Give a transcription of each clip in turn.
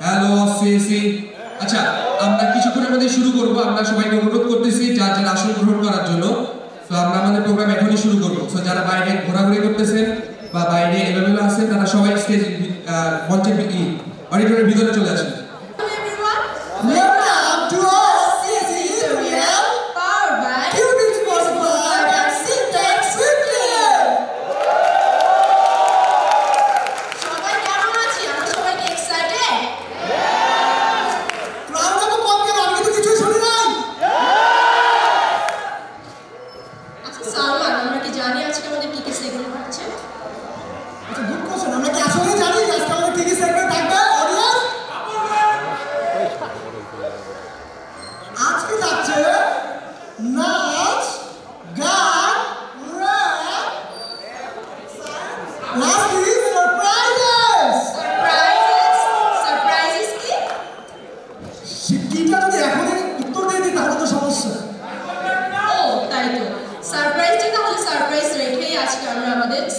Hello CC. আচ্ছা, আমরা কিছুক্ষণের মধ্যে শুরু করব। আমরা সবাইকে অনুরোধ করতেছি যার যার আসন গ্রহণ করার জন্য। তো আমরা আমাদের প্রোগ্রাম এখনই শুরু করব। তো যারা বাইরে ঘোরাঘুরি করতেছেন বা বাইরে এলোমেলো আছেন তারা সবাই স্টেজ মঞ্চের অডিটোরিয়ামের ভিতরে চলে আসেন।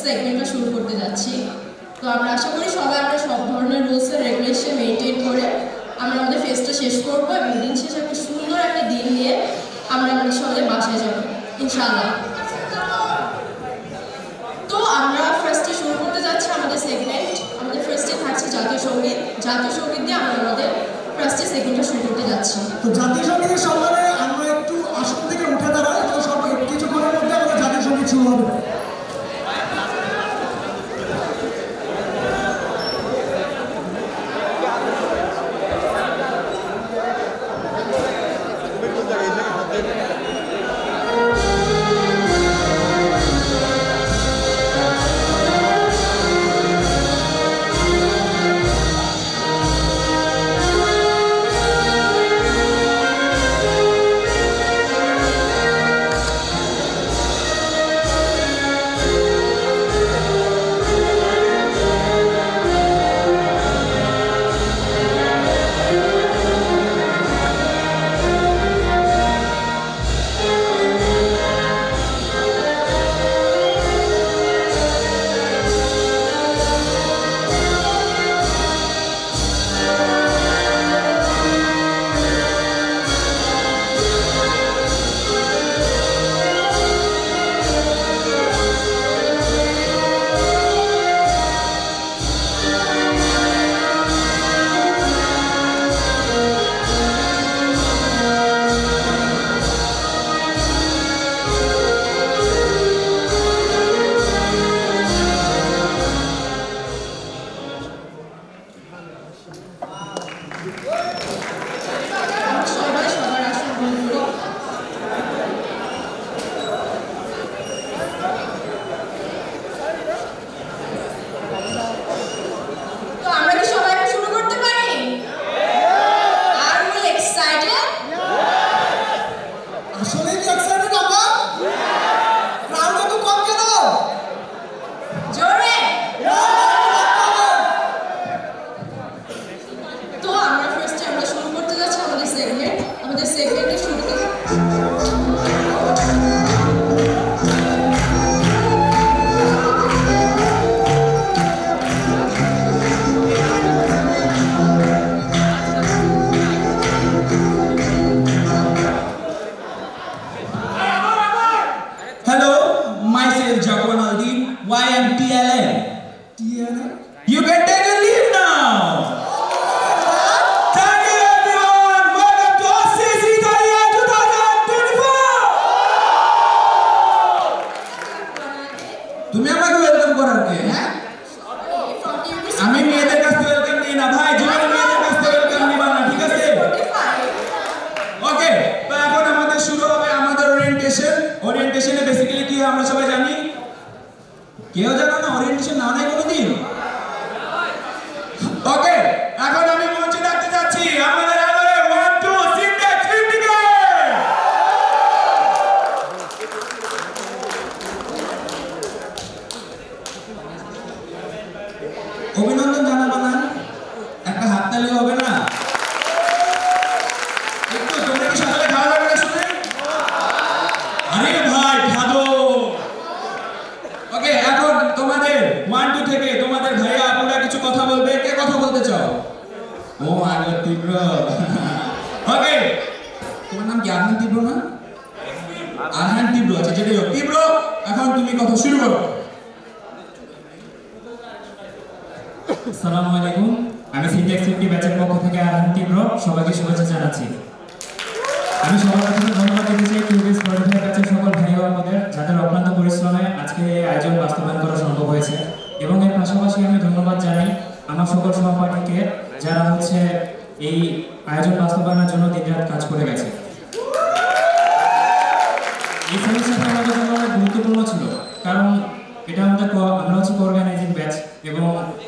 সেগমেন্টটা শুরু করতে যাচ্ছি। তো আমরা আশা করি সবাই আমরা সব ধরনের রুলস এন্ড রেগুলেশন মেইনটেইন করে আমরা আমাদের ফেস্টটা শেষ করব এবং দিন শেষে একটা সুন্দর একটা দিন নিয়ে আমরা আমাদের সবাই বাসায় যাব ইনশাআল্লাহ। তো আমরা ফার্স্টে শুরু করতে যাচ্ছি আমাদের সেগমেন্ট। আমাদের ফার্স্টে থাকছে জাতীয় সঙ্গীত। জাতীয় সঙ্গীত দিয়ে আমরা আমাদের ফার্স্টে সেগমেন্টটা শুরু করতে যাচ্ছি। তো জাতীয় সঙ্গীতের সম্মানে আমরা একটু আসন থেকে উঠে দাঁড়াই। তো সব কিছুক্ষণের মধ্যে আমাদের জাতীয় সঙ্গীত শুরু হবে। কেউ জানো না ওরিয়েন্টেশন না নাই কোনোদিন? ওকে, এখন আমি মঞ্চে ডাকতে যাচ্ছি আমাদের আদরে 1 2 সিনট্যাক্স 50 কে। অভিনন্দন জানাবো না? একটা হাততালি হবে না? একটু তোমরা কি সকালে খাওয়া দাওয়া করে শুনে? আরে ভাই খাদো। ওকে, এখন তোমাদের 1 2 থেকে তোমাদের ভাইয়া আপুরা কিছু কথা বলবে। কে কথা বলতে চাও? ও আগর তীব্র। ওকে, তোমার নাম কি আরহান তীব্র না? আরহান তীব্র, আচ্ছা যেটাই হোক। তীব্র, এখন তুমি কথা শুরু করো। আসসালামু আলাইকুম, আমি সিনট্যাক্স 50 ব্যাচের পক্ষ থেকে আরহান তীব্র সবাইকে শুভেচ্ছা জানাচ্ছি। আমি সবার প্রথমে ধন্যবাদ দিতে চাই কিউবিস 45 ব্যাচের সকল ভাই ও আমাদের যাদের অক্লান্ত পরিশ্রমে আজকে এই আয়োজন বাস্তবায়ন করা সম্ভব হয়েছে, এবং এর পাশাপাশি আমি ধন্যবাদ জানাই আমার সকল সহপাঠীকে যারা এই আয়োজন বাস্তবায়নের জন্য দিনরাত কাজ করে গেছে। এই সেমিস্টারটা আমাদের জন্য অনেক গুরুত্বপূর্ণ ছিল, কারণ এটা আমরা অর্গানাইজিং ব্যাচ, এবং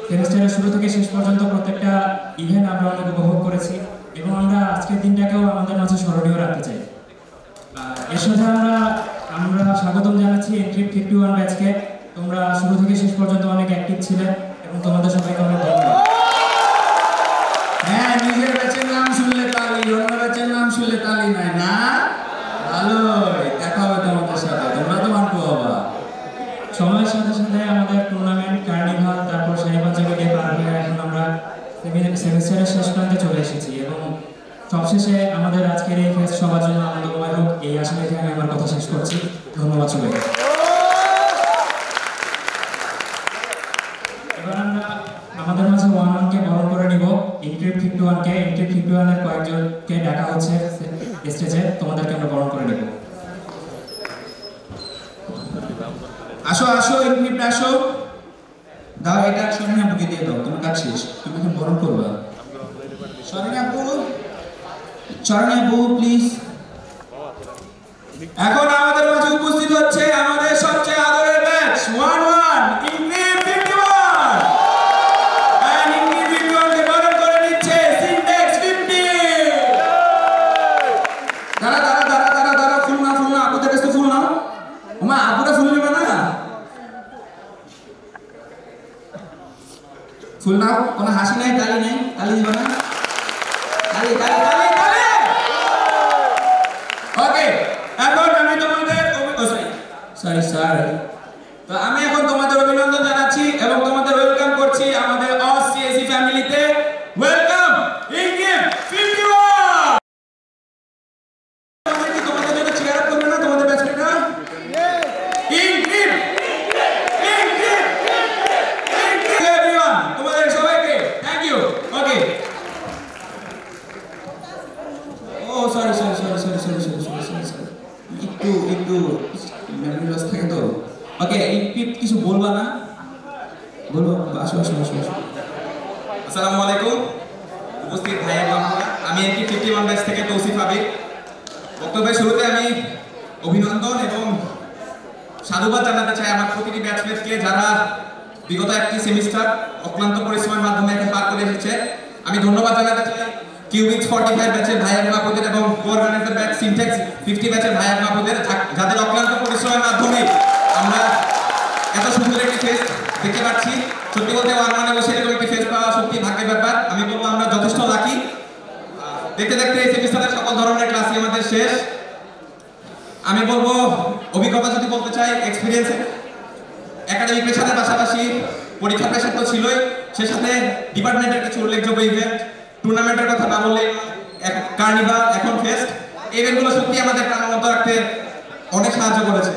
সেমিস্টারের শুরু থেকে শেষ পর্যন্ত প্রত্যেকটা ইভেন্ট আমরা অনেক উপভোগ করেছি, এবং আমরা আজকের দিনটাকেও আমাদের মাঝে স্মরণীয় রাখতে চাই। এর সাথে আমরা স্বাগতম জানাচ্ছি এনট্রিপ 51 ব্যাচকে। তোমরা শুরু থেকে শেষ পর্যন্ত অনেক অ্যাক্টিভ ছিলে, এবং তোমাদের সবাইকে অনেক ধন্যবাদ। হ্যাঁ, নিজের ব্যাচের নাম শুনলে তালি, অন্য ব্যাচের নাম শুনলে তালি নাই না? ভালোই, দেখা হবে তোমাদের সাথে, তোমরা তো মানবো বাবা। সময়ের সাথে সাথে আমাদের টুর্নামেন্ট, কার্নিভাল, তারপর শাহীবাজারে গিয়ে পার হয়ে এখন আমরা সেমিস্টারের শেষ প্রান্তে চলে এসেছি, এবং সবশেষে আমাদের আজকের এই ফেস্ট সবার জন্য আনন্দময় হোক এই আশা রেখে আমি আমার কথা শেষ করছি। ধন্যবাদ সবাইকে। এবার আমরা আমাদের মাঝে ওয়ানকে বরণ করে নিব। এনট্রিপ 51 এর কয়েকজনকে ডাকা হচ্ছে স্টেজে, তোমাদেরকে আমরা বরণ করে নিব। আসো আসো, এনট্রিপ আসো। দাও এটা শরীন আপুকে দিয়ে দাও, তোমার কাজ শেষ, তুমি এখন বরণ করবা। শরীন আপু প্লিজ। এখন আমাদের মাঝে উপস্থিত হচ্ছে আমাদের সবচেয়ে আদরের ব্যাচ 11 এনট্রিপ 51, and এনট্রিপ 51 কে বরণ করে নিচ্ছে সিনট্যাক্স 50। দাঁড়া, ফুল না, আপুদের কাছে ফুল নাও। ওমা, আপুরা ফুল নেবে না? ফুল নাও, কোনো হাসি নাই, তালি নাই, তালি দিবা না? তালি। ওকে, এখন আমি তোমাদের তো আমি এখন তোমাদের অভিনন্দন জানাচ্ছি এবং তোমাদের ওয়েলকাম করছি আমাদের সিএসি ফ্যামিলিতে। ওয়েলকাম এনট্রিপ 51। তোমাদের জন্য চেয়ার আপ করবে না তোমাদের ব্যাচমেটরা? এনট্রিপ এভরিওয়ান, তোমাদের সবাইকে thank you. Okay, oh sorry, একটু মেমরি লস থাকে তো। ওকে, এনট্রিপ কিছু বলবা না? বলো, আসো। আসসালামু আলাইকুম উপস্থিত ভাই এবং বোনেরা, আমি এনট্রিপ 51 ব্যাচ থেকে তৌসিফ আবিদ। বক্তব্যের শুরুতে আমি অভিনন্দন এবং সাধুবাদ জানাতে চাই আমার প্রতিটি ব্যাচমেটকে যারা বিগত একটি সেমিস্টার অক্লান্ত পরিশ্রমের মাধ্যমে এখন পার করে এসেছে। আমি ধন্যবাদ জানাতে চাই কিউবিক্স 45 ব্যাচের ভাই এবং আপুদের এবং কোঅর্গানাইজার ব্যাচ সিনট্যাক্স 50 ব্যাচের ভাই এবং আপুদের, যাদের অক্লান্ত পরিশ্রমের মাধ্যমে আমরা এত সুন্দর একটি ফেস্ট দেখতে পাচ্ছি। সত্যি বলতে ওয়ানওয়ানে বসে এরকম একটি ফেস্ট পাওয়া সত্যি ভাগ্যের ব্যাপার। আমি বলবো আমরা যথেষ্ট লাকি। দেখতে এই সেমিস্টারের সকল ধরনের ক্লাসই আমাদের শেষ। আমি বলবো অভিজ্ঞতা যদি বলতে চাই, এক্সপিরিয়েন্স একাডেমিক প্রেশারের পাশাপাশি পরীক্ষা প্রেশার তো ছিলই, সে সাথে ডিপার্টমেন্টের কিছু উল্লেখযোগ্য ইভেন্ট, টুর্নামেন্টের কথা না বললে কার্নিভাল, এখন ফেস্ট, ইভেন্টগুলো সত্যি আমাদের প্রাণবন্ত রাখতে অনেক সাহায্য করেছে।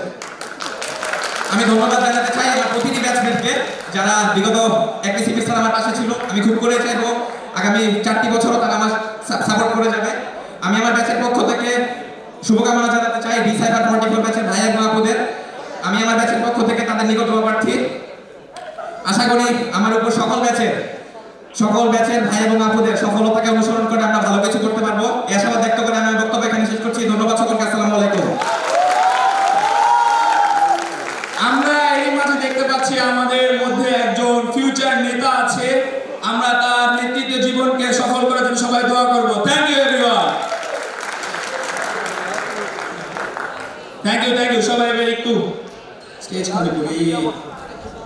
আমি ধন্যবাদ জানাতে চাই আমার প্রতিটি ব্যাচমেটকে যারা বিগত একটি সেমিস্টার আমার পাশে ছিল। আমি খুব করে চাইবো আগামী 4টি বছরও তারা আমার সাপোর্ট করে যাবে। আমি আমার ব্যাচের পক্ষ থেকে শুভকামনা জানাতে চাই ডিসাইফার 44 ব্যাচের ভাই এবং আপুদের। আমি আমার ব্যাচের পক্ষ থেকে তাদের নিকটতম প্রার্থী। আশা করি আমার উপর সকল ব্যাচের ভাই এবং আপুদের সফলতাকে অনুসরণ করে আমরা ভালো কিছু করতে পারবো। এই আশাবাদ ব্যক্ত করে আমি বক্তব্য এখানে শেষ করছি। ধন্যবাদ সকলকে, আসসালামু আলাইকুম। আমরা এই মাঝে দেখতে পাচ্ছি আমাদের মধ্যে একজন ফিউচার নেতা আছে। আমরা তার নেতৃত্বে জীবনকে সফল করার জন্য সবাই দোয়া করব। Thank you everyone, thank you. সবাই এবার একটু স্টেজ খালি করি।